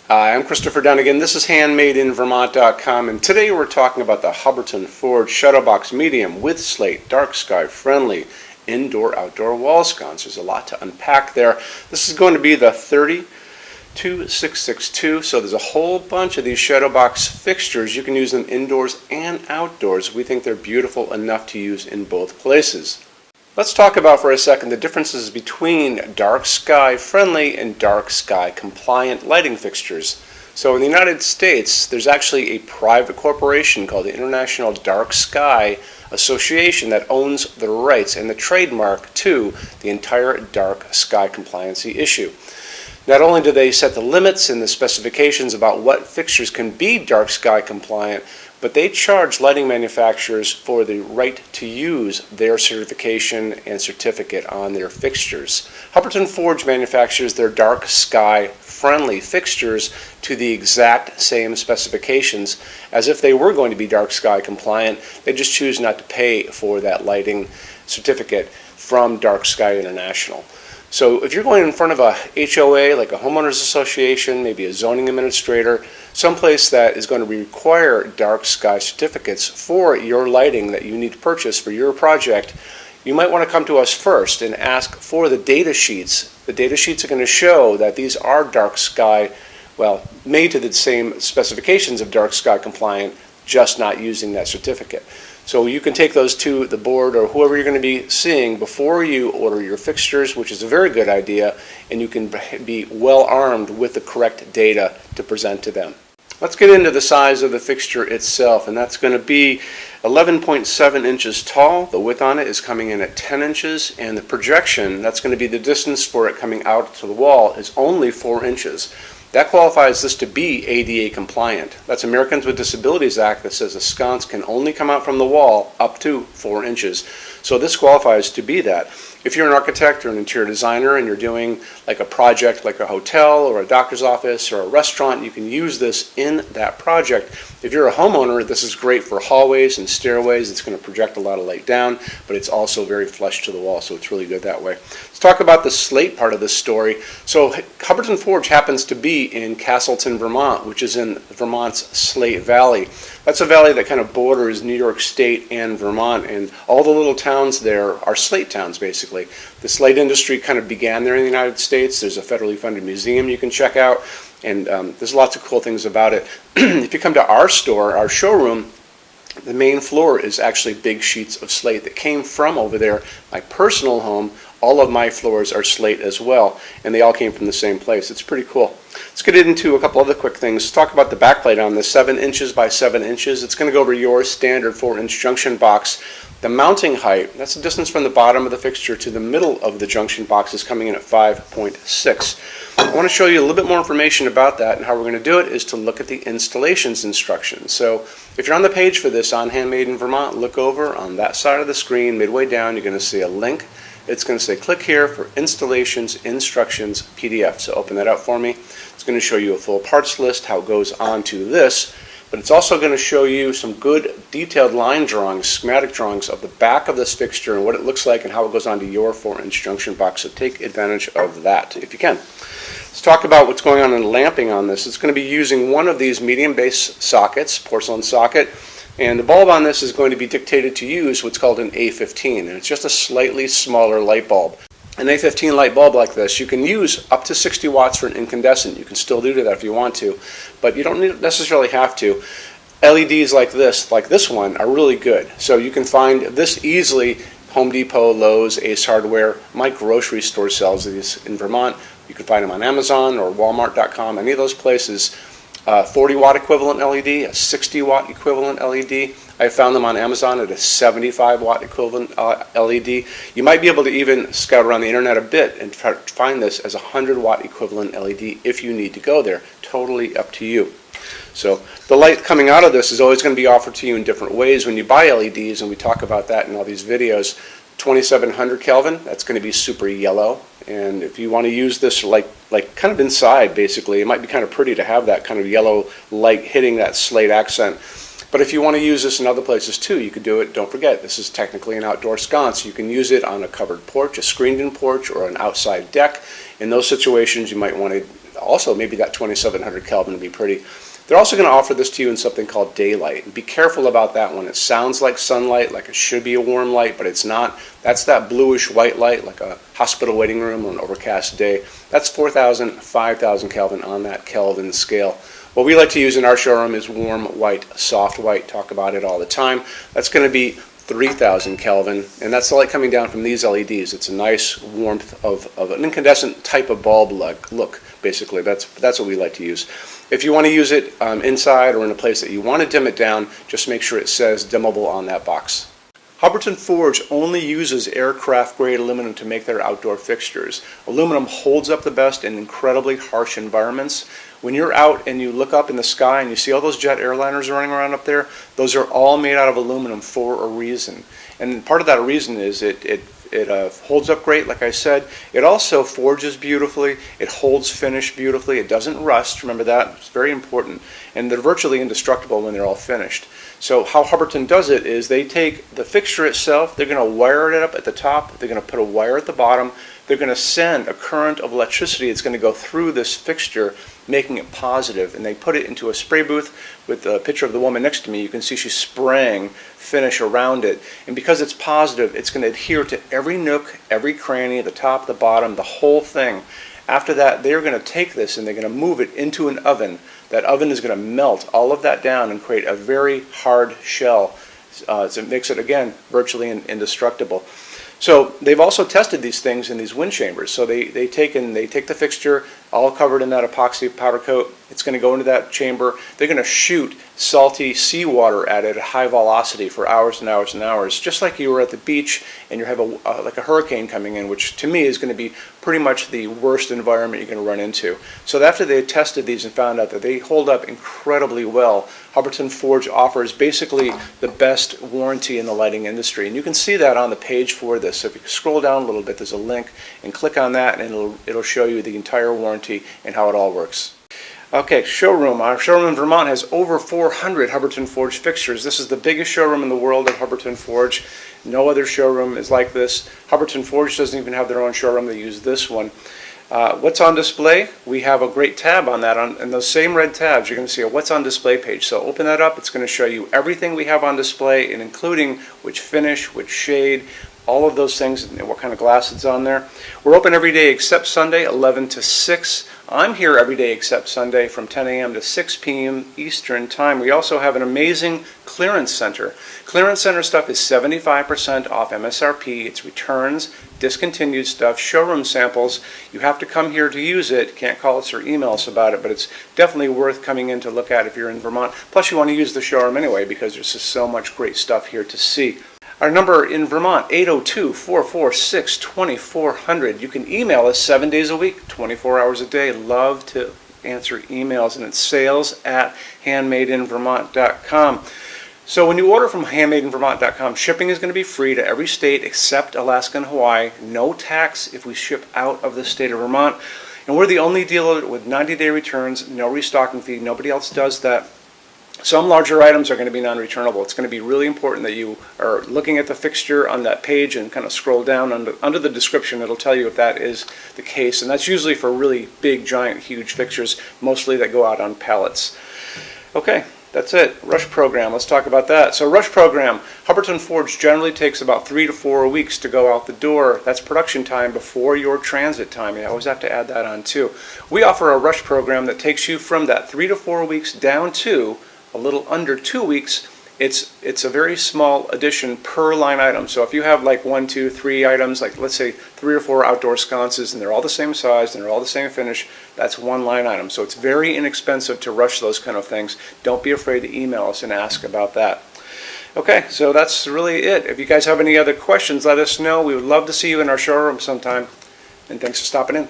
Hi, I'm Christopher Dunnigan. This is HandmadeInVermont.com, and today we're talking about the Hubbardton Forge Shuttlebox Medium with Slate, dark sky friendly, indoor-outdoor wall sconce. There's a lot to unpack there. This is going to be the 32662, so there's a whole bunch of these shuttlebox fixtures. You can use them indoors and outdoors. We think they're beautiful enough to use in both places. Let's talk about for a second the differences between dark sky friendly and dark sky compliant lighting fixtures. So in the United States, there's actually a private corporation called the International Dark Sky Association that owns the rights and the trademark to the entire dark sky compliancy issue. Not only do they set the limits and the specifications about what fixtures can be dark sky compliant, but they charge lighting manufacturers for the right to use their certification and certificate on their fixtures. Hubbardton Forge manufactures their dark sky friendly fixtures to the exact same specifications as if they were going to be dark sky compliant. They just choose not to pay for that lighting certificate from Dark Sky International. So if you're going in front of a HOA, like a homeowners association, maybe a zoning administrator, someplace that is going to require dark sky certificates for your lighting that you need to purchase for your project, you might want to come to us first and ask for the data sheets. The data sheets are going to show that these are dark sky, well, made to the same specifications of dark sky compliant, just not using that certificate. So you can take those to the board or whoever you're going to be seeing before you order your fixtures, which is a very good idea, and you can be well armed with the correct data to present to them. Let's get into the size of the fixture itself, and that's going to be 11.7 inches tall. The width on it is coming in at 10 inches, and the projection, that's going to be the distance for it coming out to the wall, is only 4 inches. That qualifies this to be ADA compliant. That's Americans with Disabilities Act that says a sconce can only come out from the wall up to 4 inches. So this qualifies to be that. If you're an architect or an interior designer and you're doing like a project like a hotel or a doctor's office or a restaurant, you can use this in that project. If you're a homeowner, this is great for hallways and stairways. It's going to project a lot of light down, but it's also very flush to the wall, so it's really good that way. Let's talk about the Slate part of this story. So Hubbardton Forge happens to be in Castleton, Vermont, which is in Vermont's Slate Valley. That's a valley that kind of borders New York State and Vermont, and all the little towns there are slate towns, basically. The slate industry kind of began there in the United States. There's a federally funded museum you can check out, and there's lots of cool things about it. If you come to our store, our showroom, the main floor is actually big sheets of slate that came from over there. My personal home, all of my floors are slate as well, and they all came from the same place. It's pretty cool. Let's get into a couple other quick things. Let's talk about the backplate on this, 7 inches by 7 inches. It's going to go over your standard 4-inch junction box. The mounting height, that's the distance from the bottom of the fixture to the middle of the junction box, is coming in at 5.6. I want to show you a little bit more information about that, and how we're going to do it is to look at the installations instructions. So if you're on the page for this on Handmade in Vermont, look over on that side of the screen. Midway down, you're going to see a link. It's going to say click here for installations instructions PDF. So open that up for me. It's going to show you a full parts list, how it goes on to this, but it's also going to show you some good detailed line drawings, schematic drawings of the back of this fixture and what it looks like and how it goes onto your 4-inch junction box. So take advantage of that if you can. Let's talk about what's going on in lamping on this. It's going to be using one of these medium base sockets, porcelain socket, and the bulb on this is going to be dictated to use what's called an A15, and it's just a slightly smaller light bulb. An A15 light bulb like this, you can use up to 60 watts for an incandescent. You can still do that if you want to, but you don't necessarily have to. LEDs like this one, are really good. So you can find this easily. Home Depot, Lowe's, Ace Hardware, my grocery store sells these in Vermont. You can find them on Amazon or Walmart.com, any of those places. 40-watt equivalent LED, a 60-watt equivalent LED. I found them on Amazon at a 75-watt equivalent LED. You might be able to even scout around the internet a bit and try to find this as a 100-watt equivalent LED if you need to go there. Totally up to you. So the light coming out of this is always going to be offered to you in different ways when you buy LEDs, and we talk about that in all these videos. 2700 Kelvin, that's going to be super yellow. And if you want to use this like kind of inside, basically, it might be kind of pretty to have that kind of yellow light hitting that slate accent. But if you want to use this in other places too, you could do it. Don't forget, this is technically an outdoor sconce. You can use it on a covered porch, a screened-in porch, or an outside deck. In those situations, you might want to also maybe that 2700 Kelvin would be pretty. They're also going to offer this to you in something called daylight. And be careful about that one. It sounds like sunlight, like it should be a warm light, but it's not. That's that bluish white light, like a hospital waiting room on an overcast day. That's 4,000, 5,000 Kelvin on that Kelvin scale. What we like to use in our showroom is warm white, soft white. Talk about it all the time. That's going to be 3,000 Kelvin, and that's the light coming down from these LEDs. It's a nice warmth of an incandescent type of bulb look, basically. That's what we like to use. If you want to use it inside or in a place that you want to dim it down, just make sure it says dimmable on that box. Hubbardton Forge only uses aircraft-grade aluminum to make their outdoor fixtures. Aluminum holds up the best in incredibly harsh environments. When you're out and you look up in the sky and you see all those jet airliners running around up there, those are all made out of aluminum for a reason. And part of that reason is it holds up great, like I said. It also forges beautifully. It holds finish beautifully. It doesn't rust. Remember that. It's very important. And they're virtually indestructible when they're all finished. So how Hubbardton does it is they take the fixture itself, they're going to wire it up at the top, they're going to put a wire at the bottom, they're going to send a current of electricity that's going to go through this fixture, making it positive, and they put it into a spray booth with a picture of the woman next to me. You can see she's spraying finish around it, and because it's positive, it's going to adhere to every nook, every cranny, the top, the bottom, the whole thing. After that, they're going to take this and they're going to move it into an oven. That oven is going to melt all of that down and create a very hard shell. So it makes it, again, virtually indestructible. So they've also tested these things in these wind chambers. So they take the fixture, all covered in that epoxy powder coat. It's going to go into that chamber. They're going to shoot salty seawater at it at high velocity for hours and hours and hours, just like you were at the beach and you have like a hurricane coming in, which to me is going to be pretty much the worst environment you're going to run into. So after they tested these and found out that they hold up incredibly well, Hubbardton Forge offers basically the best warranty in the lighting industry. And you can see that on the page for this. So if you scroll down a little bit, there's a link, and click on that and it'll show you the entire warranty and how it all works. Okay, showroom. Our showroom in Vermont has over 400 Hubbardton Forge fixtures. This is the biggest showroom in the world of Hubbardton Forge. No other showroom is like this. Hubbardton Forge doesn't even have their own showroom. They use this one. What's on display? We have a great tab on that. And those same red tabs, you're going to see a What's on Display page. So open that up. It's going to show you everything we have on display, and including which finish, which shade, all of those things, and what kind of glass it's on there. We're open every day except Sunday, 11 to 6. I'm here every day except Sunday from 10 a.m. to 6 p.m. Eastern Time. We also have an amazing clearance center. Clearance center stuff is 75% off MSRP. It's returns, discontinued stuff, showroom samples. You have to come here to use it. Can't call us or email us about it, but it's definitely worth coming in to look at if you're in Vermont. Plus, you want to use the showroom anyway because there's just so much great stuff here to see. Our number in Vermont, 802-446-2400. You can email us 7 days a week, 24 hours a day. Love to answer emails, and it's sales@HandmadeInVermont.com. So when you order from HandmadeInVermont.com, shipping is going to be free to every state except Alaska and Hawaii. No tax if we ship out of the state of Vermont. And we're the only dealer with 90-day returns, no restocking fee. Nobody else does that. Some larger items are going to be non-returnable. It's going to be really important that you are looking at the fixture on that page and kind of scroll down under the description. It'll tell you if that is the case. And that's usually for really big, giant, huge fixtures, mostly that go out on pallets. Okay, that's it. Rush program. Let's talk about that. So rush program, Hubbardton Forge generally takes about 3 to 4 weeks to go out the door. That's production time before your transit time. You always have to add that on too. We offer a rush program that takes you from that 3 to 4 weeks down to a little under 2 weeks. It's a very small addition per line item. So if you have like 1, 2, 3 items, like let's say 3 or 4 outdoor sconces, and they're all the same size and they're all the same finish, that's one line item. So it's very inexpensive to rush those kind of things. Don't be afraid to email us and ask about that. Okay, so that's really it. If you guys have any other questions, let us know. We would love to see you in our showroom sometime. And thanks for stopping in.